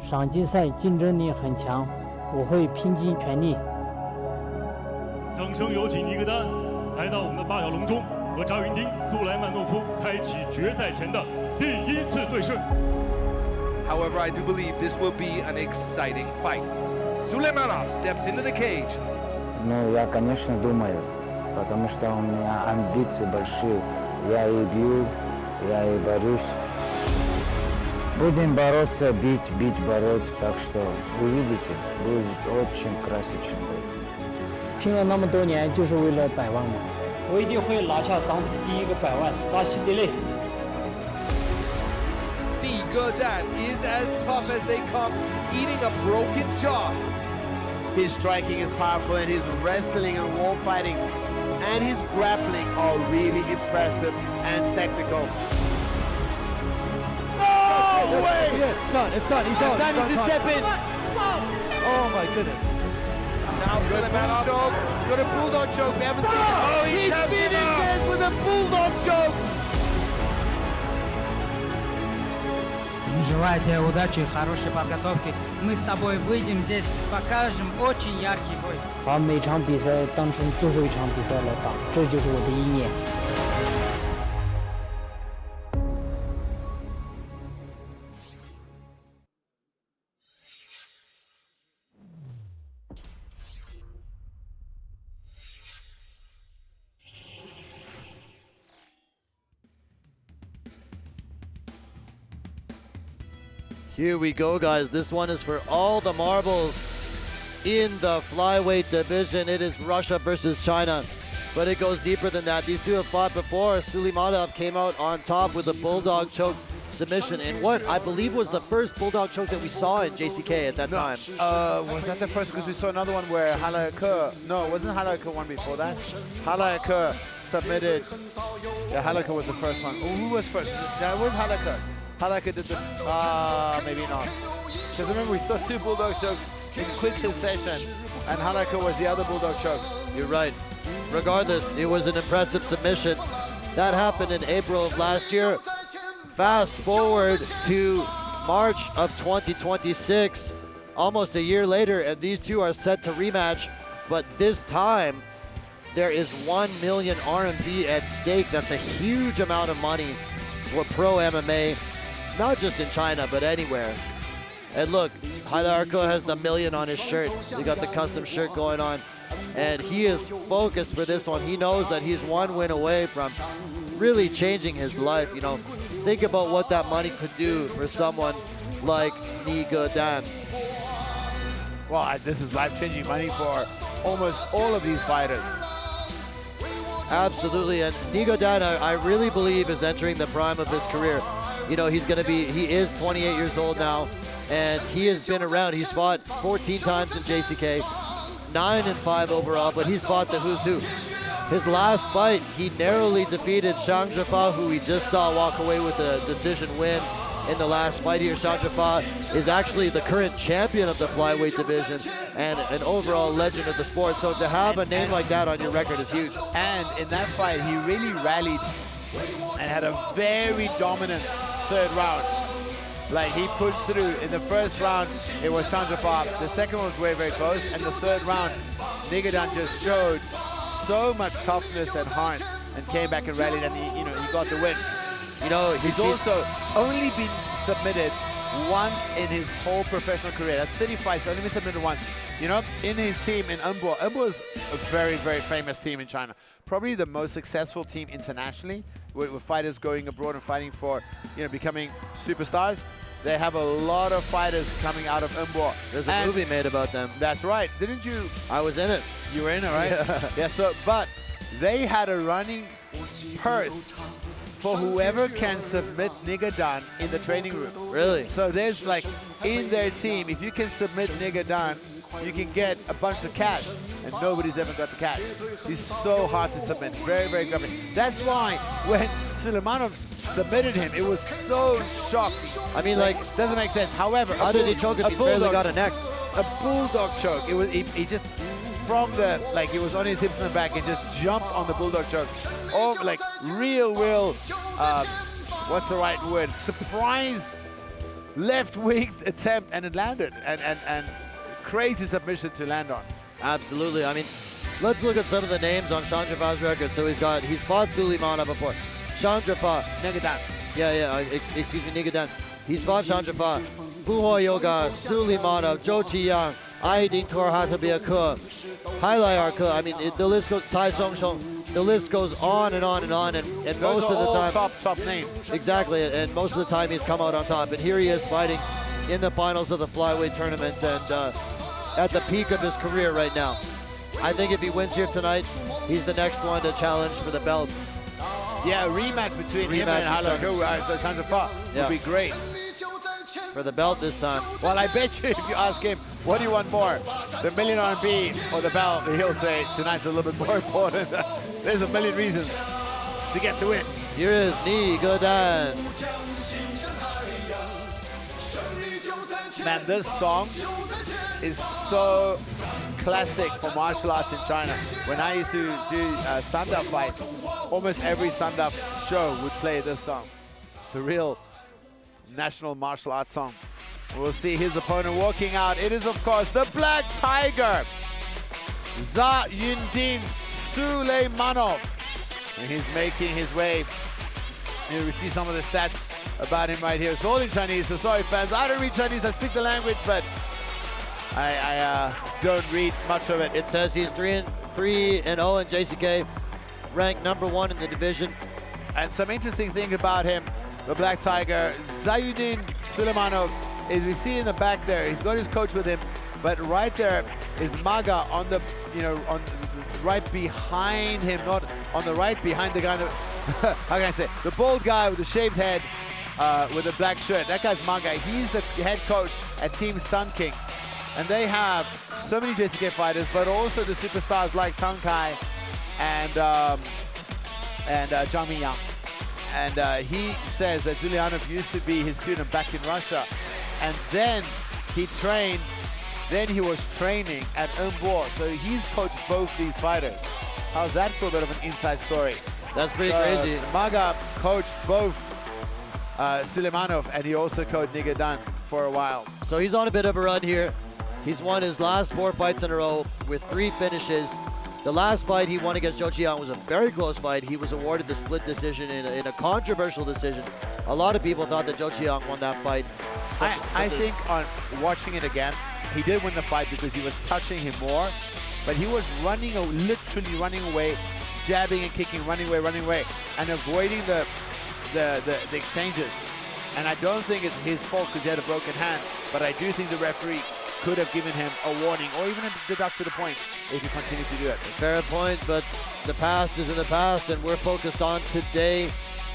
上季赛竞争力很强，我会拼尽全力。掌声有请尼格丹来到我们的八角笼中，和扎云丁、苏莱曼诺夫开启决赛前的第一次对视。However, I do believe this will be an exciting fight. Suleymanov steps into the cage. Ну, я, конечно, думаю, потому что у меня амбиции большие. Я и бью, я и борюсь. Будем бороться, бить, бороться. Так что увидите, будет очень красочный бой. 拼了那么多年，就是为了100万嘛！我一定会拿下长子第一个100万，扎西德勒。Nigedan is as tough as they come, eating a broken jaw. His striking is powerful, and his wrestling and wall fighting and his grappling are really impressive and technical. No way! It's done. It's done. He's on. That is a step in. Oh my goodness. Now Suleymanov choke. Got a bulldog choke. We haven't seen it. Oh, he finishes with a bulldog choke. Желаю тебе удачи и хорошей подготовки. Мы с тобой выйдем здесь, покажем очень яркий бой. 把每场比赛当成最后一场比赛来打，这就是我的意念。Here we go, guys. This one is for all the marbles in the flyweight division. It is Russia versus China, but it goes deeper than that. These two have fought before. Suleymanov came out on top with a bulldog choke submission in what I believe was the first bulldog choke that we saw in JCK at that time. Was that the first? Because we saw another one where Halakha. No, wasn't Halakha one before that? Halakha submitted. Yeah, Halakha was the first one. Who was first? That was Halakha. Halakha did the. Maybe not. Because remember, we saw two bulldog chokes in quick succession, and Halakha was the other bulldog choke. You're right. Regardless, it was an impressive submission. That happened in April of last year. Fast forward to March of 2026, almost a year later, and these two are set to rematch, but this time there is 1 million RMB at stake. That's a huge amount of money for pro MMA, not just in China, but anywhere. And look, Hylarko has the million on his shirt. He got the custom shirt going on, and he is focused for this one. He knows that he's one win away from really changing his life. You know, think about what that money could do for someone like Nigedan. Well, this is life-changing money for almost all of these fighters. Absolutely, and Nigedan, I really believe, is entering the prime of his career. You know, he is 28 years old now, and he has been around. He's fought 14 times in JCK, 9-5 overall, but he's fought the who's who. His last fight, he narrowly defeated Zhang Zhifa, who we just saw walk away with a decision win in the last fight here. Zhang Zhifa is actually the current champion of the flyweight division and an overall legend of the sport. So to have a name like that on your record is huge. And in that fight, he really rallied and had a very dominant third round. Like, he pushed through. In the first round, it was Zhang Zhifa. The second one was very, very close. And the third round, Nigedan just showed so much toughness and heart and came back and rallied, and he got the win. You know, he's also only been submitted once in his whole professional career. That's 30 fights, only been submitted once. You know, in his team in Embo. Embo is a very, very famous team in China. Probably the most successful team internationally, with fighters going abroad and fighting for, becoming superstars. They have a lot of fighters coming out of Embo. There's a movie made about them. That's right. Didn't you? I was in it. You were in it, right? Yeah, but they had a running purse for whoever can submit Nigedan in the training room. Really? So there's like, in their team, if you can submit Nigedan, you can get a bunch of cash, and nobody's ever got the cash. He's so hard to submit, very, very grumpy. That's why when Suleymanov submitted him, it was so shocking. I mean, like, doesn't make sense. However, how did he choke if he's barely got a neck? A bulldog choke. It was he just from the, like, he was on his hips and back and just jumped on the bulldog choke. Oh, like real, what's the right word? Surprise left wing attempt, and it landed. And crazy submission to land on. Absolutely. I mean, let's look at some of the names on Chandrapa's record. So he's fought Suleymanov before. Chandrapa. Nigedan. Excuse me, Nigedan. He's fought Chandrapa. Buho Yoga, Suleymanov, Zhou Qiyang, Aydin Torhatabiake, Hailai Arke. I mean, the list goes, Tai Songshong. The list goes on and on and on, and most of the time, top names. Exactly, and most of the time he's come out on top. And here he is fighting in the finals of the flyweight tournament, and at the peak of his career right now. I think if he wins here tonight, he's the next one to challenge for the belt. Yeah, a rematch between him and Chandrapa would be great. For the belt this time. Well, I bet you if you ask him, what do you want more, the million RMB or the belt, he'll say tonight's a little bit more important. There's a million reasons to get the win. Here is Nigedan. Man, this song is so classic for martial arts in China. When I used to do Sanda fights, almost every Sanda show would play this song. It's a real national martial arts song. We'll see his opponent walking out. It is, of course, the Black Tiger, Zayundin Suleymanov. And he's making his way. Here we see some of the stats about him right here. It's all in Chinese, so sorry fans. I don't read Chinese, I speak the language, but I don't read much of it. It says he's 3-0 in JCK, ranked #1 in the division. And some interesting thing about him, the Black Tiger, Zayundin Suleymanov, is we see in the back there, he's got his coach with him, but right there is Maga on the, on right behind him, not on the right behind the guy that, how can I say, the bald guy with the shaved head with a black shirt. That guy's Maga. He's the head coach at Team Sun King. And they have so many JCK fighters, but also the superstars like Tang Kai and Zhang Mingyang. And he says that Suleymanov used to be his student back in Russia. And then he trained, then he was training at Embo. So he's coached both these fighters. How's that for a bit of an inside story? That's pretty crazy. Maga coached both Suleymanov, and he also coached Nigedan for a while. So he's on a bit of a run here. He's won his last 4 fights in a row with 3 finishes. The last fight he won against Zhou Qiyang was a very close fight. He was awarded the split decision in a controversial decision. A lot of people thought that Zhou Qiyang won that fight. I think on watching it again, he did win the fight because he was touching him more, but he was literally running away, jabbing and kicking, running away, and avoiding the exchanges. And I don't think it's his fault because he had a broken hand, but I do think the referee could have given him a warning or even deducted a point if he continued to do it. Fair point, but the past is in the past, and we're focused on today.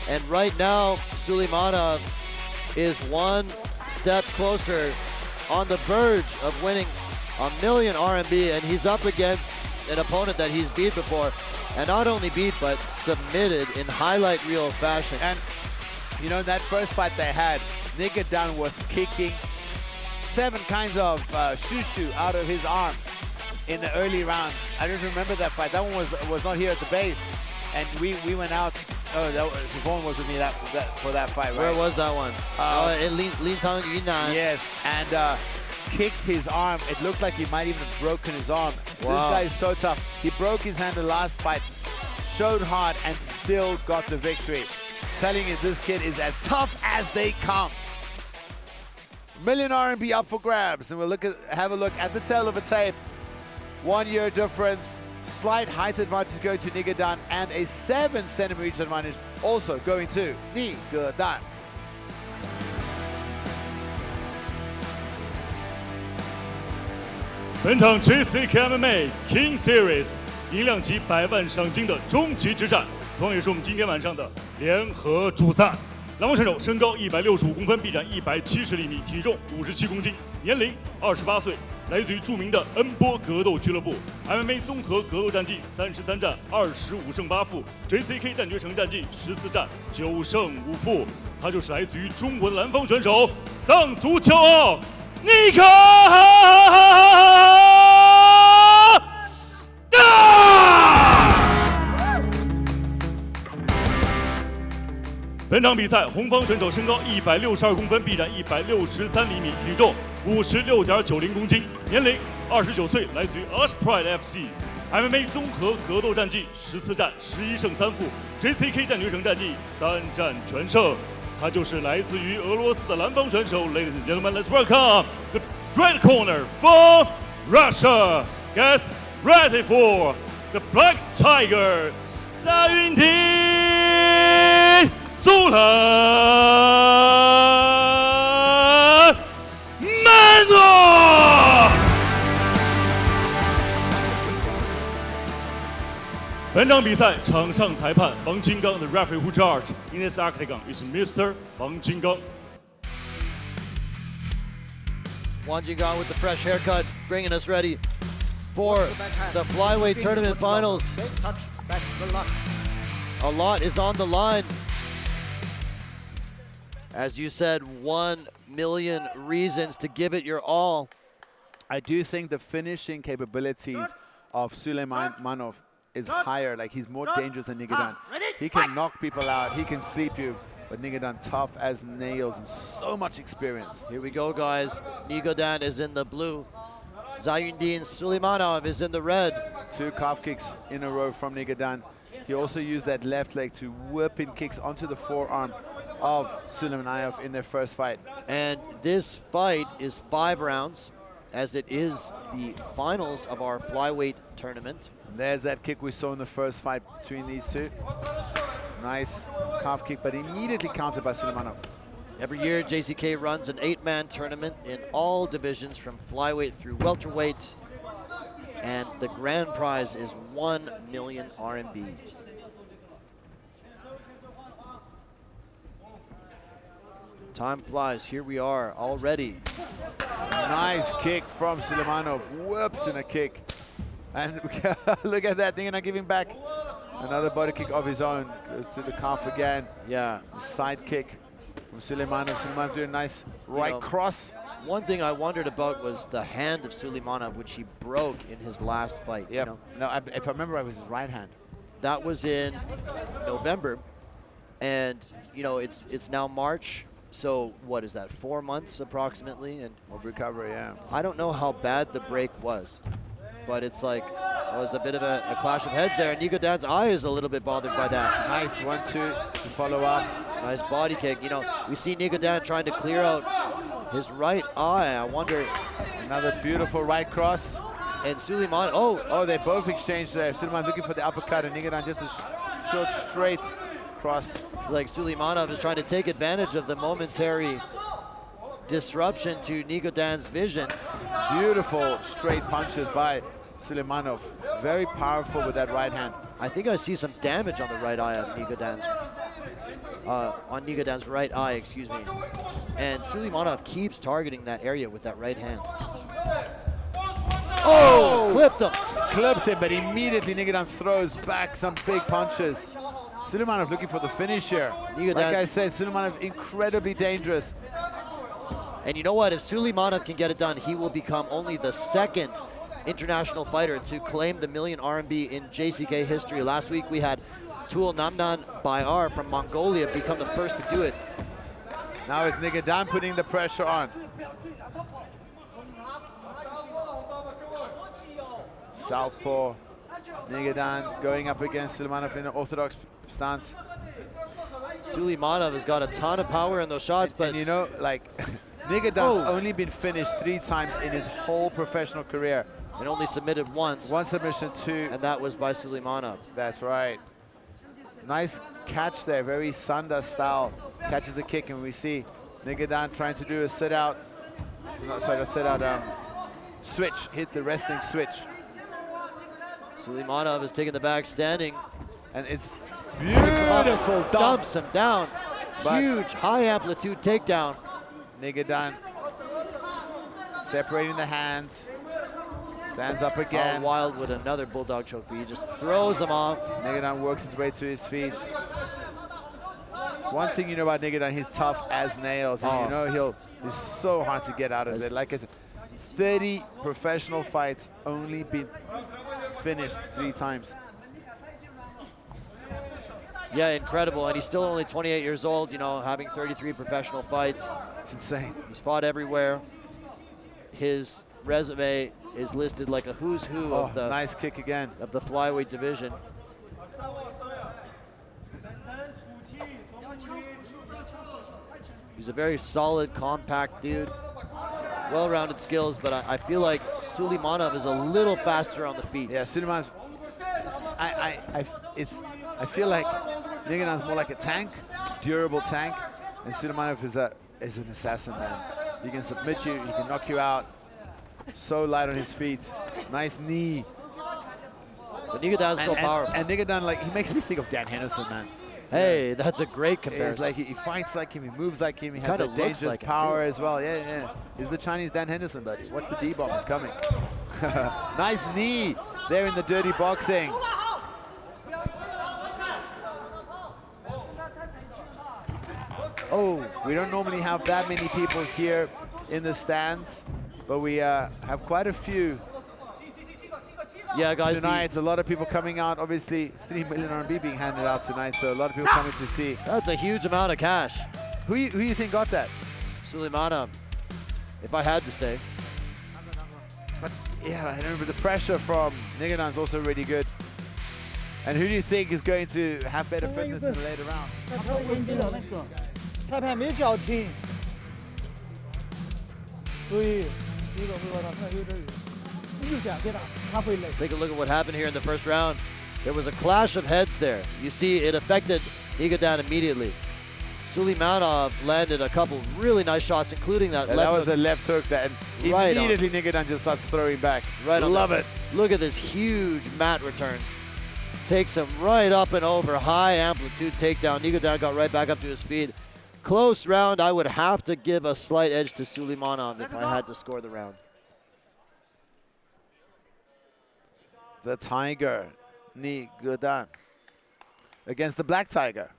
And right now, Suleymanov is 1 step closer on the verge of winning a million RMB, and he's up against an opponent that he's beat before, and not only beat, but submitted in highlight reel fashion. And that first fight they had, Nigedan was kicking 7 kinds of shoo-shoo out of his arm in the early round. I don't remember that fight. That one was not here at the base, and we went out. Oh, Yvonne was with me for that fight, right? Where was that one? In Linsang Yunnan. Yes, and kicked his arm. It looked like he might even have broken his arm. Wow. This guy is so tough. He broke his hand the last fight, showed hard, and still got the victory. Telling you, this kid is as tough as they come. Million RMB up for grabs, and we'll have a look at the tail of a tape. 1 year difference, slight height advantage going to Nigedan, and a 7 centimeter reach advantage also going to Nigedan. 本场 JCKMMA King Series 银量级100万赏金的终极之战，同样也是我们今天晚上的联合主赛。蓝方选手身高165公分，臂展170厘米，体重57公斤，年龄28岁，来自于著名的恩波格斗俱乐部。MMA 综合格斗战绩33战25胜8负 ，JCK 战决城战绩14战9胜5负。他就是来自于中国的蓝方选手，藏族骄傲尼克。本场比赛，红方选手身高162公分，臂展163厘米，体重56.90公斤，年龄29岁，来自于 Pride FC。MMA 综合格斗战绩14战11胜3负 ，JCK 战决胜战绩3战全胜。他就是来自于俄罗斯的蓝方选手 ，Ladies and gentlemen, let's welcome the red corner from Russia. Gets ready for the Black Tiger, Zayundin, Suleymanov。本场比赛场上裁判王金刚 ，the referee who charged in this octagon is Mr. 王金刚。Wang Jinggang with the fresh haircut, bringing us ready for the flyweight tournament finals. A lot is on the line. As you said, 1 million reasons to give it your all. I do think the finishing capabilities of Suleymanov is higher. Like, he's more dangerous than Nigedan. He can knock people out, he can sleep you, but Nigedan tough as nails and so much experience. Here we go, guys. Nigedan is in the blue. Zayundin Suleymanov is in the red. 2 calf kicks in a row from Nigedan. He also used that left leg to whip in kicks onto the forearm of Suleymanov in their first fight. And this fight is 5 rounds, as it is the finals of our flyweight tournament. There's that kick we saw in the first fight between these two. Nice calf kick, but immediately countered by Suleymanov. Every year, JCK runs an 8-man tournament in all divisions from flyweight through welterweight. And the grand prize is 1 million RMB. Time flies, here we are already. Nice kick from Suleymanov, whoops in a kick. And look at that, Nigedan giving back another body kick of his own. Goes to the calf again. Yeah. Side kick from Suleymanov. Suleymanov doing a nice right cross. One thing I wondered about was the hand of Suleymanov, which he broke in his last fight. Yep. You know? No, if I remember, it was his right hand. That was in November, and you know it's now March. So what is that? 4 months approximately, and Of recovery, yeah. I don't know how bad the break was, but it's like it was a bit of a clash of heads there. Nigedan's eye is a little bit bothered by that. Nice 1-2 to follow up. Nice body kick. You know, we see Nigedan trying to clear out his right eye. I wonder. Another beautiful right cross. And Suleymanov. Oh, they both exchanged there. Suleymanov looking for the uppercut, and Nigedan just a short, straight cross. Like Suleymanov is trying to take advantage of the momentary disruption to Nigedan's vision. Beautiful straight punches by Suleymanov. Very powerful with that right hand. I think I see some damage on the right eye of Nigedan's right eye, excuse me. And Suleymanov keeps targeting that area with that right hand. Oh, clipped him. Clipped him, but immediately Nigedan throws back some big punches. Suleymanov looking for the finish here. Like I said, Suleymanov incredibly dangerous. And you know what? If Suleymanov can get it done, he will become only the 2nd international fighter to claim the 1 million RMB in JCK history. Last week we had Tul Namnan Bayar from Mongolia become the first to do it. Now it's Nigedan putting the pressure on. Southpaw. Nigedan going up against Suleymanov in an orthodox stance. Suleymanov has got a ton of power in those shots, but and you know, like, Nigedan's only been finished 3 times in his whole professional career. And only submitted once. 1 submission, 2. And that was by Suleymanov. That's right. Nice catch there, very Sanda style. Catches the kick, and we see Nigedan trying to do a sit-out. Switch, hit the wrestling switch. Suleymanov is taking the back standing. And it's beautiful dumps him down. Huge, high amplitude takedown. Nigedan separating the hands. Stands up again. Wild with another bulldog choke, but he just throws him off. Nigedan works his way to his feet. One thing you know about Nigedan, he's tough as nails, and you know he's so hard to get out of it. Like I said, 30 professional fights, only been finished 3 times. Yeah, incredible. And he's still only 28 years old, you know, having 33 professional fights. It's insane. He's fought everywhere. His resume is listed like a who's who of the nice kick again of the flyweight division. He's a very solid, compact dude. Well-rounded skills, but I feel like Suleymanov is a little faster on the feet. Yeah, Suleymanov. I feel like Nigedan's more like a tank, durable tank, and Suleymanov is an assassin, man. He can submit you, he can knock you out. So light on his feet. Nice knee. But Nigedan's so powerful. And Nigedan, like, he makes me think of Dan Henderson, man. Hey, that's a great comparison. It's like he fights like him, he moves like him, he has Kinda that looks dangerous like him, power too. as well. Yeah, yeah. He's the Chinese Dan Henderson, buddy. Watch the D-bomb, it's coming. Nice knee there in the dirty boxing. Oh, we don't normally have that many people here in the stands, but we have quite a few. Yeah, guys. Tonight, a lot of people coming out. Obviously, 3 million RMB being handed out tonight, so a lot of people coming to see. That's a huge amount of cash. Who you think got that? Suleymanov, if I had to say. But yeah, I remember the pressure from Nigedan is also really good. And who do you think is going to have better fitness in the later rounds? 裁判没叫停，所以这个会让他看有点预想给他会累。 Take a look at what happened here in the first round. There was a clash of heads there. You see, it affected Nigedan immediately. Suleymanov landed a couple really nice shots, including that left That was hook. a left hook that, and Right immediately Nigedan just starts throwing back. Right on. Love it. Look at this huge mat return. Takes him right up and over, high amplitude takedown. Nigedan got right back up to his feet. Close round. I would have to give a slight edge to Suleymanov if I had to score the round. The Tiger, Nigedan, against the Black Tiger.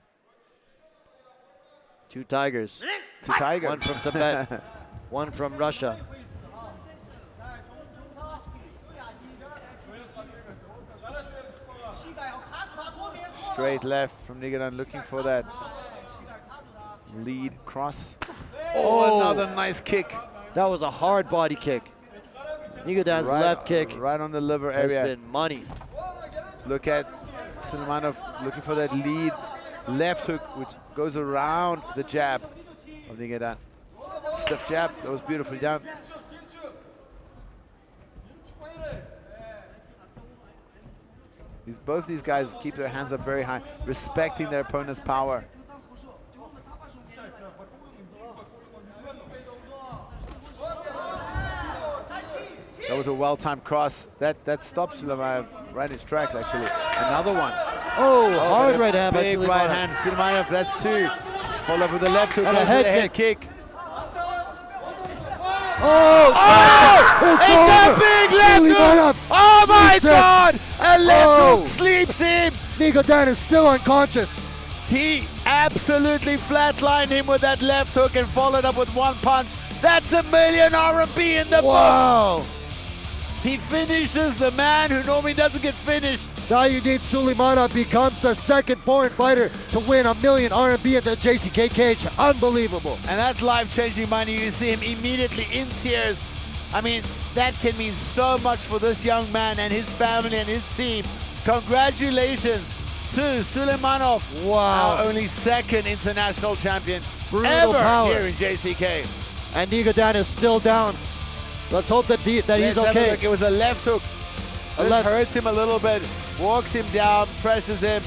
Two tigers. Two tigers. One from Tibet, one from Russia. Straight left from Nigedan, looking for that lead cross. Oh, another nice kick. That was a hard body kick. Nigedan's left kick right on the liver has area. been money. Look at Suleymanov looking for that lead left hook, which goes around the jab of Nigedan. Stiff jab, that was beautifully done. Both these guys keep their hands up very high, respecting their opponent's power. That was a well-timed cross. That stopped Suleymanov right in his tracks, actually. Another one. Oh, hard right hand by Big Suleymanov. right hand. Suleymanov, that's two. Followed up with the left hook And a goes head with the head kick. kick. Oh! It's a big left hook! Oh my God! A left hook sleeps him! Nigedan is still unconscious. He absolutely flatlined him with that left hook and followed up with one punch. That's $1 million RMB in the box. He finishes the man who normally doesn't get finished. Zayundin Suleymanov becomes the second foreign fighter to win $1 million RMB at the JCK cage. Unbelievable. And that's life-changing money. You see him immediately in tears. I mean, that can mean so much for this young man and his family and his team. Congratulations to Suleymanov, our only second international champion ever here in JCK. And Nigedan is still down. Let's hope that he's okay. It was a left hook. This hurts him a little bit, walks him down, presses him.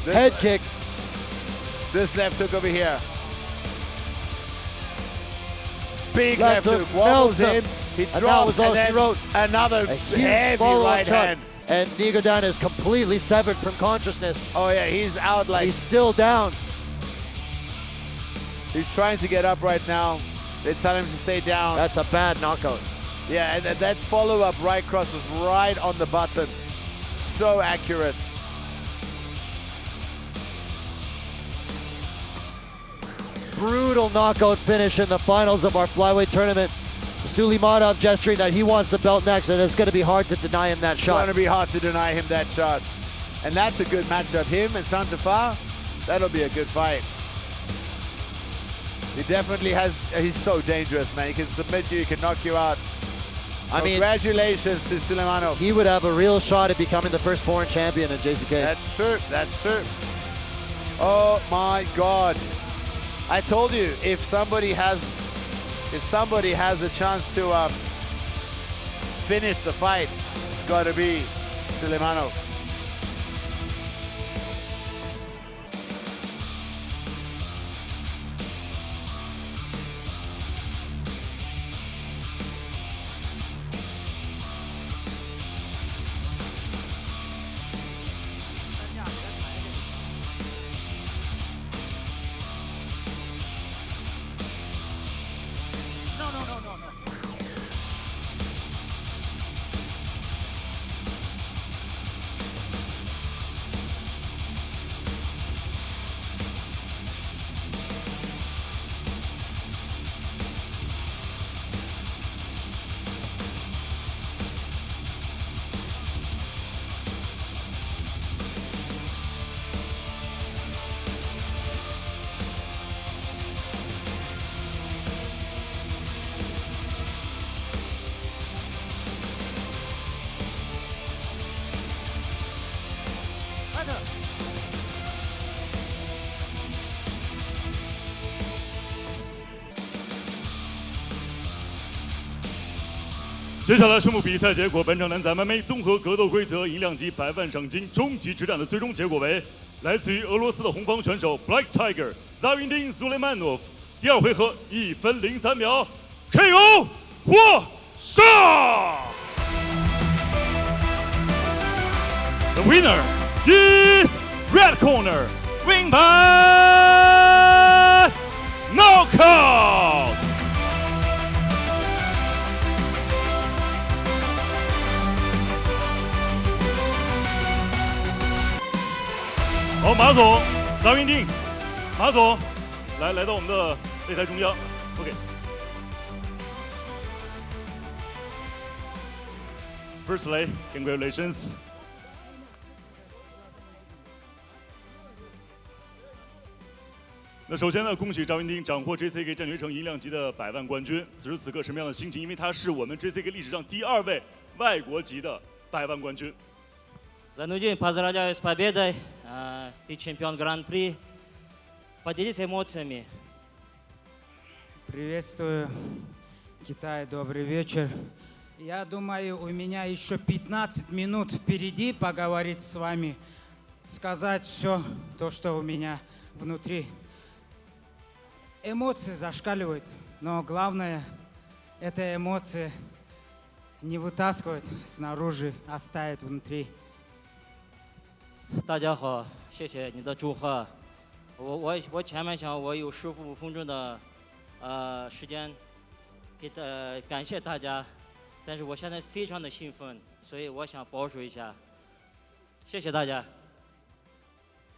Head kick. This left hook over here. Big left hook, wobbles him. He drops, and then another heavy right hand. And Nigedan is completely severed from consciousness. Oh yeah, he's out like... He's still down. He's trying to get up right now. They tell him to stay down. That's a bad knockout. Yeah, and that follow-up right cross was right on the button. So accurate. Brutal knockout finish in the finals of our flyweight tournament. Suleymanov gesturing that he wants the belt next, and it's going to be hard to deny him that shot. It's going to be hard to deny him that shot. And that's a good matchup. Him and Sanjafar, that'll be a good fight. He definitely has, he's so dangerous, man. He can submit you, he can knock you out. I mean, congratulations to Suleymanov. He would have a real shot at becoming the first foreign champion in JCK. That's true, that's true. Oh my God. I told you, if somebody has a chance to finish the fight, it's got to be Suleymanov. No. 接下来宣布比赛结果。本场男子 MMA 综合格斗规则，银量级100万赏金终极之战的最终结果为来自于俄罗斯的红方选手 Black Tiger Zayundin Suleymanov 第二回合1分03秒 KO 获胜。The winner is red corner, win by knockout. 好，马总，扎云定，马总，来到我们的擂台中央。OK。Firstly, congratulations. 那首先呢，恭喜扎云定斩获 JCK 战略城银量级的100万冠军。此时此刻什么样的心情？因为他是我们 JCK 历史上第2位外国籍的100万冠军。Zayundin, поздравляю с победой. Ты чемпион Гран-при. Поделись эмоциями. Приветствую, Китай, добрый вечер. Я думаю, у меня еще 15 минут впереди поговорить с вами, сказать все то, что у меня внутри. Эмоции зашкаливают, но главное, это эмоции не вытаскивать снаружи, оставить внутри. 大家好，谢谢你的祝贺。我前面想我有15分钟的时间感谢大家，但是我现在非常的兴奋，所以我想保守一下。谢谢大家。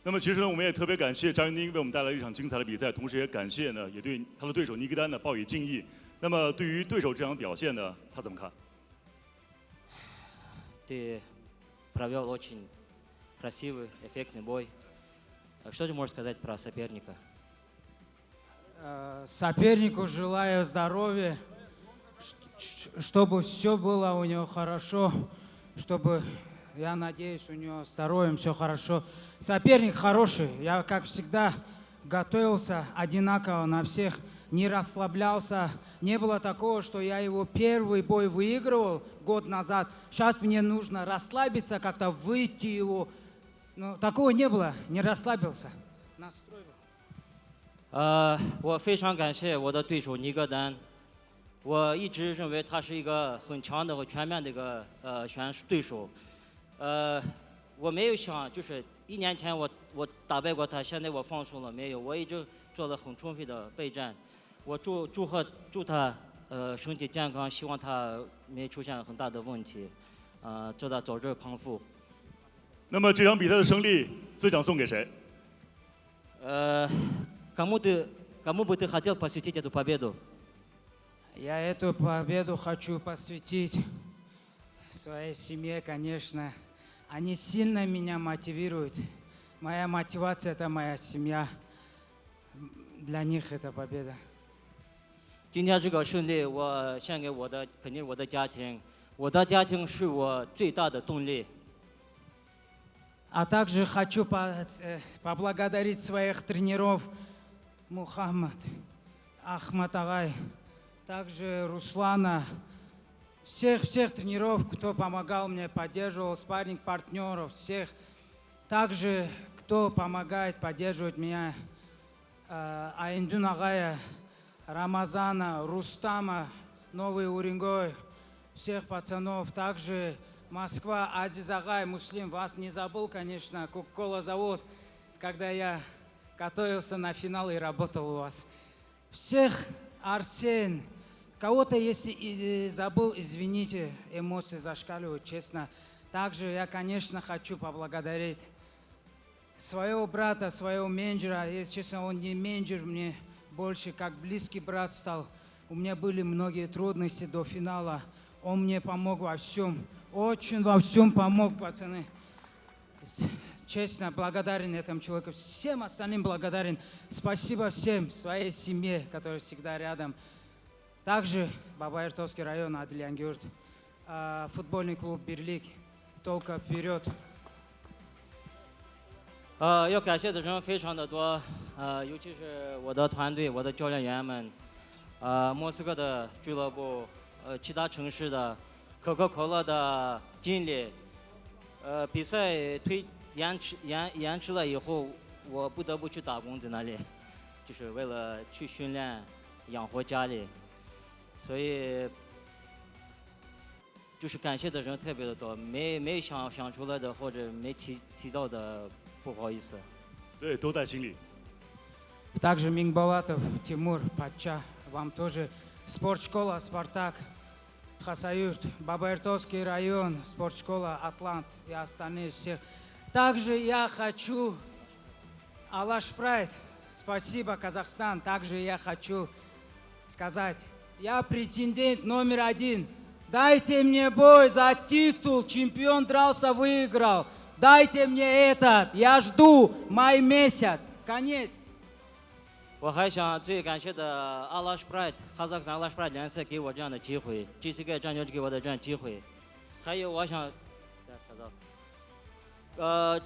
那么其实呢，我们也特别感谢扎云丁为我们带来一场精彩的比赛，同时也感谢呢，也对他的对手尼格丹呢报以敬意。那么对于对手这场表现呢，他怎么看？ Ты провел очень красивый, эффектный бой. Что ты можешь сказать про соперника? Сопернику желаю здоровья, чтобы все было у него хорошо, чтобы, я надеюсь, у него здоровьем все хорошо. Соперник хороший, я, как всегда, готовился одинаково на всех, не расслаблялся. Не было такого, что я его первый бой выигрывал год назад. Сейчас мне нужно расслабиться, как-то выйти его. Но такого не было, не расслабился. Настрой был. 我非常感谢我的对手尼格丹。我一直认为他是一个很强的和全面的一个对手。我没有想就是1年前我打败过他，现在我放松了没有？我一直做了很充分的备战。我祝他身体健康，希望他没出现很大的问题，祝他早日康复。那么这场比赛的胜利最想送给谁？ Кому бы ты хотел посвятить эту победу? Я эту победу хочу посвятить своей семье, конечно, Они сильно меня мотивируют. Моя мотивация – это моя семья. Для них это победа. 今天这个胜利，我献给我的肯定是我的家庭，我的家庭是我最大的动力。 А также хочу поблагодарить своих тренеров Мухаммад, Ахмад Агай, также Руслана, всех тренеров, кто помогал мне, поддерживал, спарринг-партнеров, всех. Также, кто помогает, поддерживает меня, Зayundин Агая, Рамазана, Рустама, Новый Уренгой, всех пацанов. Также Москва, Азиз Агай, Муслим, вас не забыл, конечно, Кока-Кола завод, когда я готовился на финал и работал у вас. Всех, Арсен, кого-то, если и забыл, извините, эмоции зашкаливают, честно. Также я, конечно, хочу поблагодарить своего брата, своего менеджера. Если честно, он не менеджер, мне больше как близкий брат стал. У меня были многие трудности до финала. Он мне помог во всем. Очень во всем помог, пацаны. Честно, благодарен этому человеку. Всем остальным благодарен. Спасибо всем, своей семье, которая всегда рядом. Также Бабаертовский район, Адильянгюрт, футбольный клуб «Бирлик». Только вперед! 要感谢的人非常的多，尤其是我的团队、我的教练员们，莫斯科的俱乐部，其他城市的。 可口可乐的经理，比赛延迟了以后，我不得不去打工在那里，就是为了去训练养活家里，所以就是感谢的人特别的多，没想出来的或者没提到的，不好意思。对，都在心里。Также Мингбалатов, Тимур, Патча, вам тоже спортшкола «Спартак». Хасаюрт, Бабаертовский район, спортшкола «Атлант» и остальные всех. Также я хочу, Алаш Прайд, спасибо, Казахстан. Также я хочу сказать, я претендент номер 1. Дайте мне бой за титул, чемпион дрался, выиграл. Дайте мне этот, я жду, май месяц, конец. 我还想最感谢的阿拉什普莱特、哈萨克斯坦阿拉什普莱特联赛给我这样的机会 ，JCK 战牛给我的这样机会，还有我想，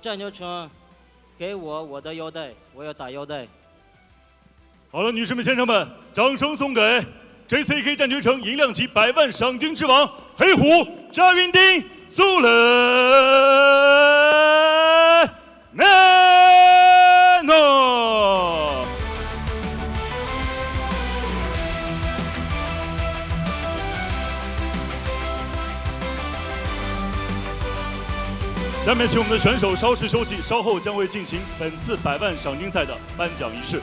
战牛城给我的腰带，我要打腰带。好了，女士们、先生们，掌声送给 JCK 战牛城银量级100万赏金之王黑虎Zayundin Suleymanov。 下面请我们的选手稍事休息，稍后将会进行本次100万赏金赛的颁奖仪式。